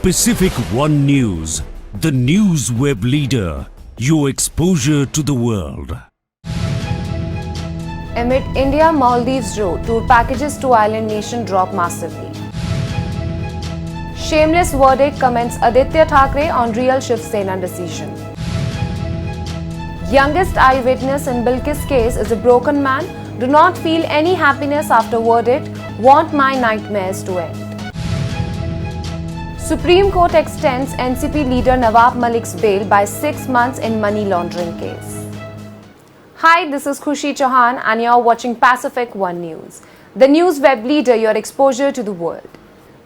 Pacific One News, the news web leader, your exposure to the world. Amid India-Maldives road, tour packages to island nation drop massively. Shameless verdict comments Aaditya Thackeray on real Shiv Sena decision. Youngest eyewitness in Bilkis case is a broken man. Do not feel any happiness after verdict. Want my nightmares to end. Supreme Court extends NCP leader Nawab Malik's bail by 6 months in money laundering case. Hi, this is Khushi Chauhan and you're watching Pacific One News, the news web leader, your exposure to the world.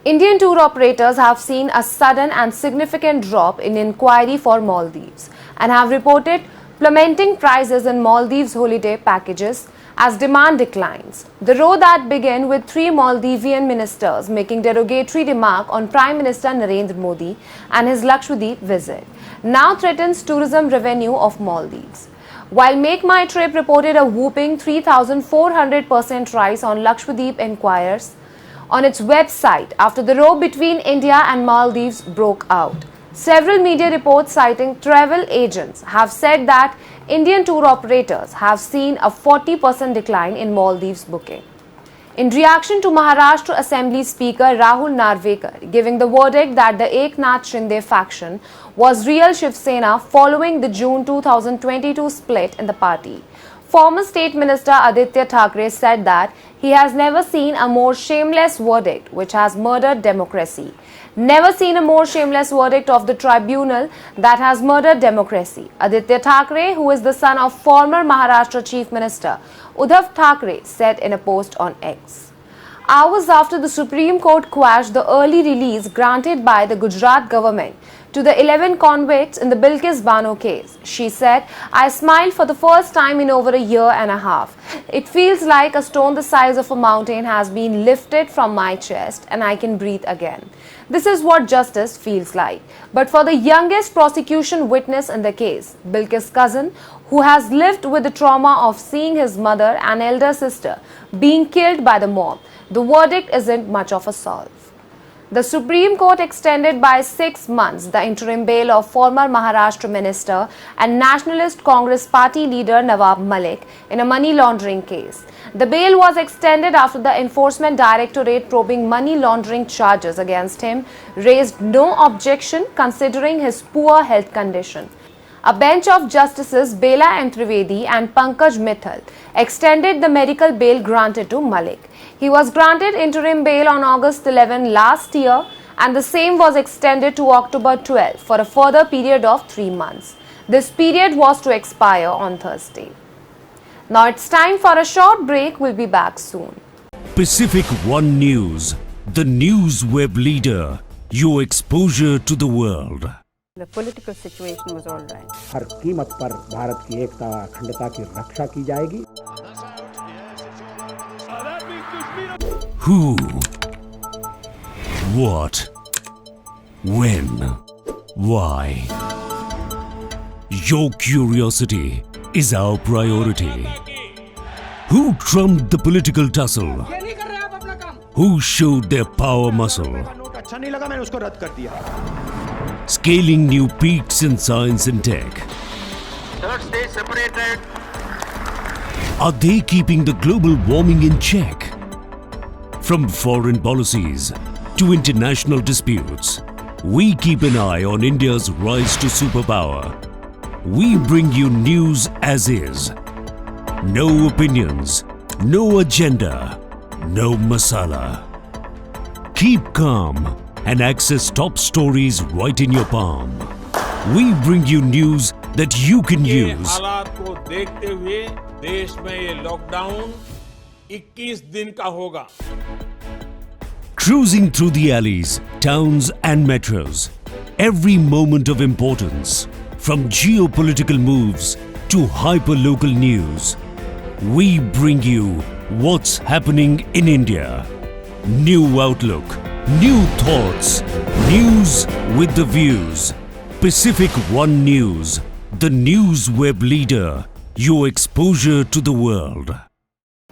Indian tour operators have seen a sudden and significant drop in inquiry for Maldives and have reported plummeting prices in Maldives holiday packages as demand declines. The row that began with 3 Maldivian ministers making derogatory remark on Prime Minister Narendra Modi and his Lakshadweep visit now threatens tourism revenue of Maldives. While Make My Trip reported a whooping 3,400% rise on Lakshadweep inquiries on its website after the row between India and Maldives broke out. Several media reports citing travel agents have said that Indian tour operators have seen a 40% decline in Maldives booking. In reaction to Maharashtra Assembly Speaker Rahul Narvekar giving the verdict that the Eknath Shinde faction was real Shiv Sena following the June 2022 split in the party, former State Minister Aaditya Thackeray said that he has never seen a more shameless verdict which has murdered democracy. Never seen a more shameless verdict of the tribunal that has murdered democracy. Aaditya Thackeray, who is the son of former Maharashtra Chief Minister Uddhav Thackeray, said in a post on X. Hours after the Supreme Court quashed the early release granted by the Gujarat government to the 11 convicts in the Bilkis Bano case, she said, I smiled for the first time in over a year and a half. It feels like a stone the size of a mountain has been lifted from my chest and I can breathe again. This is what justice feels like. But for the youngest prosecution witness in the case, Bilkis' cousin, who has lived with the trauma of seeing his mother and elder sister being killed by the mob, the verdict isn't much of a solve. The Supreme Court extended by 6 months the interim bail of former Maharashtra Minister and Nationalist Congress Party leader Nawab Malik in a money laundering case. The bail was extended after the Enforcement Directorate probing money laundering charges against him raised no objection considering his poor health condition. A bench of Justices Bela M. Trivedi and Pankaj Mithal extended the medical bail granted to Malik. He was granted interim bail on August 11 last year and the same was extended to October 12 for a further period of 3 months. This period was to expire on Thursday. Now it's time for a short break. We'll be back soon. Pacific One News, the news web leader, your exposure to the world. The political situation was all right. हर कीमत पर भारत की एकता अखंडता की रक्षा की जाएगी. Who? What? When? Why? Your curiosity is our priority. Who trumped the political tussle? Who showed their power muscle? Scaling new peaks in science and tech. Third stage separated. Are they keeping the global warming in check? From foreign policies to international disputes, we keep an eye on India's rise to superpower. We bring you news as is. No opinions, no agenda, no masala. Keep calm and access top stories right in your palm. We bring you news that you can use. हालात को देखते हुए देश में ये lockdown 21 दिन का होगा. Cruising through the alleys, towns and metros. Every moment of importance, from geopolitical moves to hyper-local news. We bring you what's happening in India. New outlook, new thoughts, news with the views. Pacific One News, the news web leader, your exposure to the world.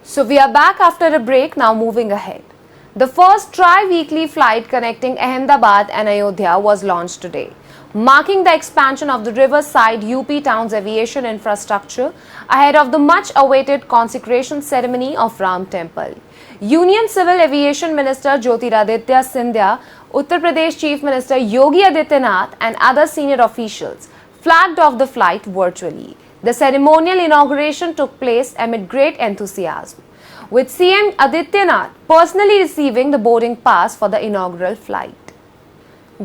So we are back after a break, now moving ahead. The first tri-weekly flight connecting Ahmedabad and Ayodhya was launched today, marking the expansion of the riverside UP town's aviation infrastructure ahead of the much-awaited consecration ceremony of Ram Temple. Union Civil Aviation Minister Aaditya Thackeray, Uttar Pradesh Chief Minister Yogi Adityanath and other senior officials flagged off the flight virtually. The ceremonial inauguration took place amid great enthusiasm, with CM Adityanath personally receiving the boarding pass for the inaugural flight.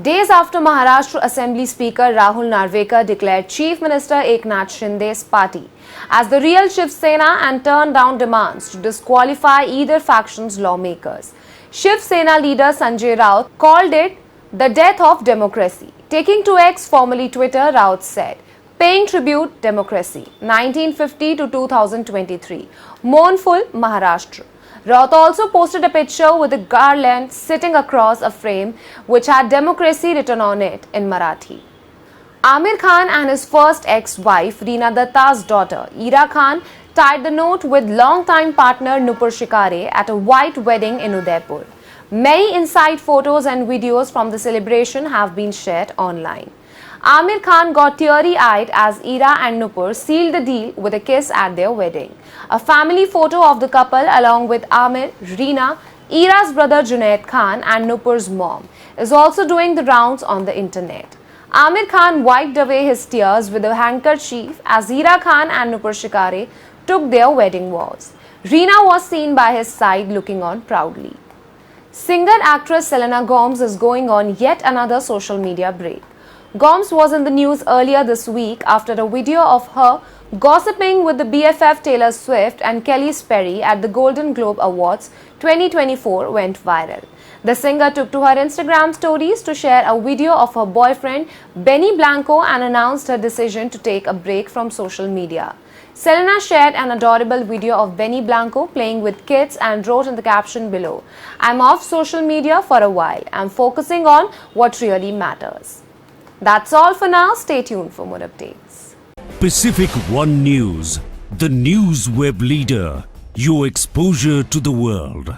Days after Maharashtra Assembly Speaker Rahul Narvekar declared Chief Minister Eknath Shinde's party as the real Shiv Sena and turned down demands to disqualify either faction's lawmakers, Shiv Sena leader Sanjay Raut called it the death of democracy. Taking to X, formerly Twitter, Raut said, "Paying tribute democracy, 1950 to 2023, mournful Maharashtra." Raut also posted a picture with a garland sitting across a frame which had democracy written on it in Marathi. Aamir Khan and his first ex-wife Reena Datta's daughter Ira Khan tied the knot with longtime partner Nupur Shikare at a white wedding in Udaipur. Many inside photos and videos from the celebration have been shared online. Aamir Khan got teary-eyed as Ira and Nupur sealed the deal with a kiss at their wedding. A family photo of the couple along with Aamir, Reena, Ira's brother Junaid Khan and Nupur's mom is also doing the rounds on the internet. Aamir Khan wiped away his tears with a handkerchief as Ira Khan and Nupur Shikare took their wedding vows. Reena was seen by his side looking on proudly. Singer-actress Selena Gomez is going on yet another social media break. Gomez was in the news earlier this week after a video of her gossiping with the BFF Taylor Swift and Kelly Sperry at the Golden Globe Awards 2024 went viral. The singer took to her Instagram stories to share a video of her boyfriend Benny Blanco and announced her decision to take a break from social media. Selena shared an adorable video of Benny Blanco playing with kids and wrote in the caption below, "I'm off social media for a while. I'm focusing on what really matters." That's all for now. Stay tuned for more updates. Pacific One News, the news web leader, your exposure to the world.